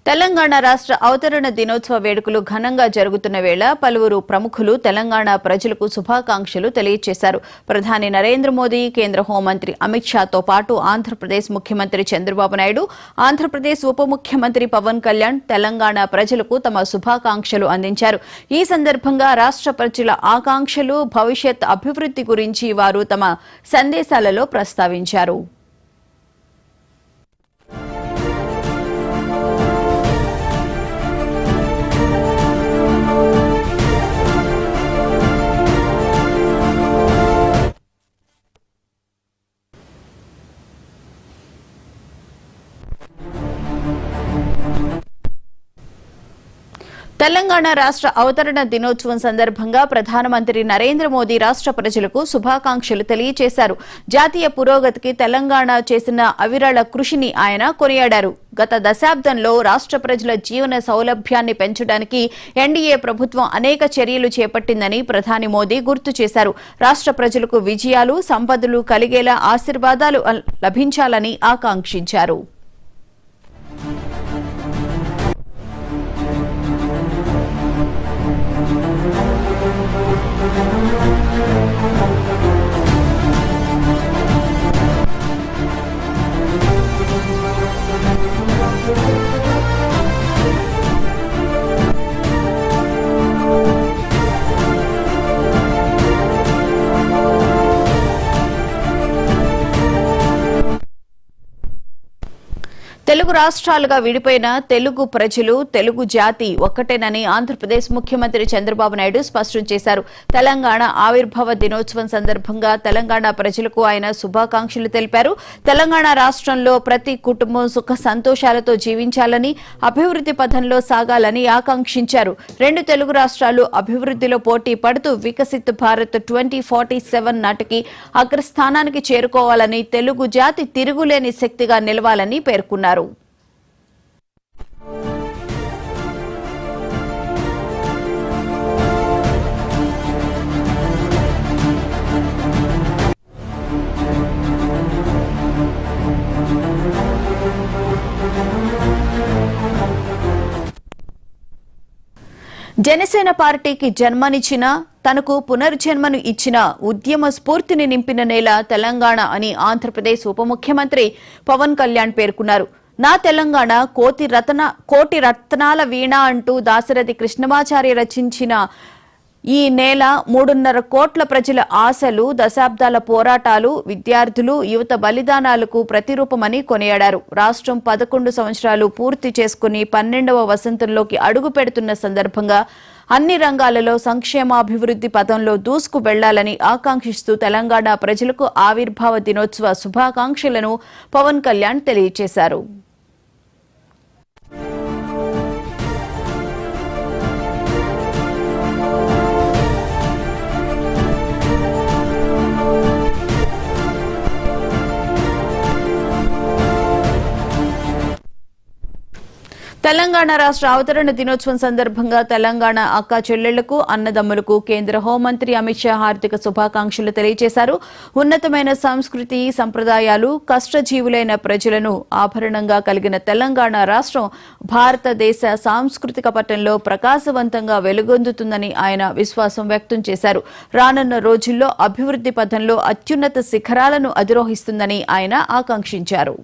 తెలంగాణ రాష్ట్ర అవతరణ దినోత్సవ వేడుకలు ఘనంగా జరుగుతున్న వేళ పలువురు ప్రముఖులు తెలంగాణ ప్రజలకు శుభాకాంక్షలు తెలియజేశారు. ప్రధాని నరేంద్ర మోదీ, కేంద్ర హోంమంత్రి అమిత్ షాతో పాటు ఆంధ్రప్రదేశ్ ముఖ్యమంత్రి చంద్రబాబు నాయుడు, ఆంధ్రప్రదేశ్ ఉప ముఖ్యమంత్రి పవన్ కళ్యాణ్ తెలంగాణ ప్రజలకు తమ శుభాకాంక్షలు అందించారు. ఈ సందర్భంగా రాష్ట్ర ప్రజల ఆకాంక్షలు, భవిష్యత్ అభివృద్ధి గురించి వారు తమ సందేశాలలో ప్రస్తావించారు. తెలంగాణ రాష్ట్ర అవతరణ దినోత్సవం సందర్భంగా ప్రధానమంత్రి నరేంద్ర మోదీ రాష్ట్ర ప్రజలకు శుభాకాంక్షలు తెలియజేశారు. జాతీయ పురోగతికి తెలంగాణ చేసిన అవిరళ కృషిని ఆయన కొనియాడారు. గత దశాబ్దంలో రాష్ట్ర ప్రజల జీవన సౌలభ్యాన్ని పెంచడానికి ఎన్డీఏ ప్రభుత్వం అనేక చర్యలు చేపట్టిందని ప్రధాని మోదీ గుర్తు చేశారు. రాష్ట్ర ప్రజలకు విజయాలు, సంపదలు కలిగేలా ఆశీర్వాదాలు లభించాలని ఆకాంక్షించారు. తెలుగు రాష్ట్రాలుగా విడిపోయిన తెలుగు ప్రజలు, తెలుగు జాతి ఒక్కటేనని ఆంధ్రప్రదేశ్ ముఖ్యమంత్రి చంద్రబాబు నాయుడు స్పష్టం చేశారు. తెలంగాణ ఆవిర్భావ దినోత్సవం సందర్భంగా తెలంగాణ ప్రజలకు ఆయన శుభాకాంక్షలు తెలిపారు. తెలంగాణ రాష్ట్రంలో ప్రతి కుటుంబం సుఖ సంతోషాలతో జీవించాలని, అభివృద్ధి పథంలో సాగాలని ఆకాంక్షించారు. రెండు తెలుగు రాష్ట్రాలు అభివృద్ధిలో పోటీ పడుతూ వికసిత్ భారత్ 2047 నాటికి అగ్రస్థానానికి చేరుకోవాలని, తెలుగు జాతి తిరుగులేని శక్తిగా నిలవాలని పేర్కొన్నారు. జనసేన పార్టీకి జన్మనిచ్చిన, తనకు పునర్జన్మను ఇచ్చిన, ఉద్యమ స్ఫూర్తిని నింపిన నేల తెలంగాణ అని ఆంధ్రప్రదేశ్ ఉప ముఖ్యమంత్రి పవన్ కళ్యాణ్ పేర్కొన్నారు. నా తెలంగాణ కోటి రత్నాల వీణ అంటూ దాశరథి కృష్ణమాచారి రచించిన ఈ నేల 3.5 కోట్ల ప్రజల ఆశలు, దశాబ్దాల పోరాటాలు, విద్యార్థులు, యువత బలిదానాలకు ప్రతిరూపమని కొనియాడారు. రాష్ట్రం 11 సంవత్సరాలు పూర్తి చేసుకుని 12వ వసంతంలోకి అడుగు పెడుతున్న సందర్భంగా అన్ని రంగాలలో సంక్షేమాభివృద్ధి పథంలో దూసుకు వెళ్లాలని ఆకాంక్షిస్తూ తెలంగాణ ప్రజలకు ఆవిర్భావ దినోత్సవ శుభాకాంక్షలను పవన్ కళ్యాణ్ తెలియజేశారు. తెలంగాణ రాష్ట్ర అవతరణ దినోత్సవం సందర్భంగా తెలంగాణ అక్క చెల్లెళ్లకు, అన్నదమ్ములకు కేంద్ర హోంమంత్రి అమిత్ షా హార్దిక శుభాకాంక్షలు తెలియజేశారు. ఉన్నతమైన సంస్కృతి, సంప్రదాయాలు, కష్టజీవులైన ప్రజలను ఆభరణంగా కలిగిన తెలంగాణ రాష్ట్రం భారతదేశ సాంస్కృతిక పటంలో ప్రకాశవంతంగా వెలుగొందుతుందని ఆయన విశ్వాసం వ్యక్తం చేశారు. రానున్న రోజుల్లో అభివృద్ధి పథంలో అత్యున్నత శిఖరాలను అధిరోహిస్తుందని ఆయన ఆకాంక్షించారు.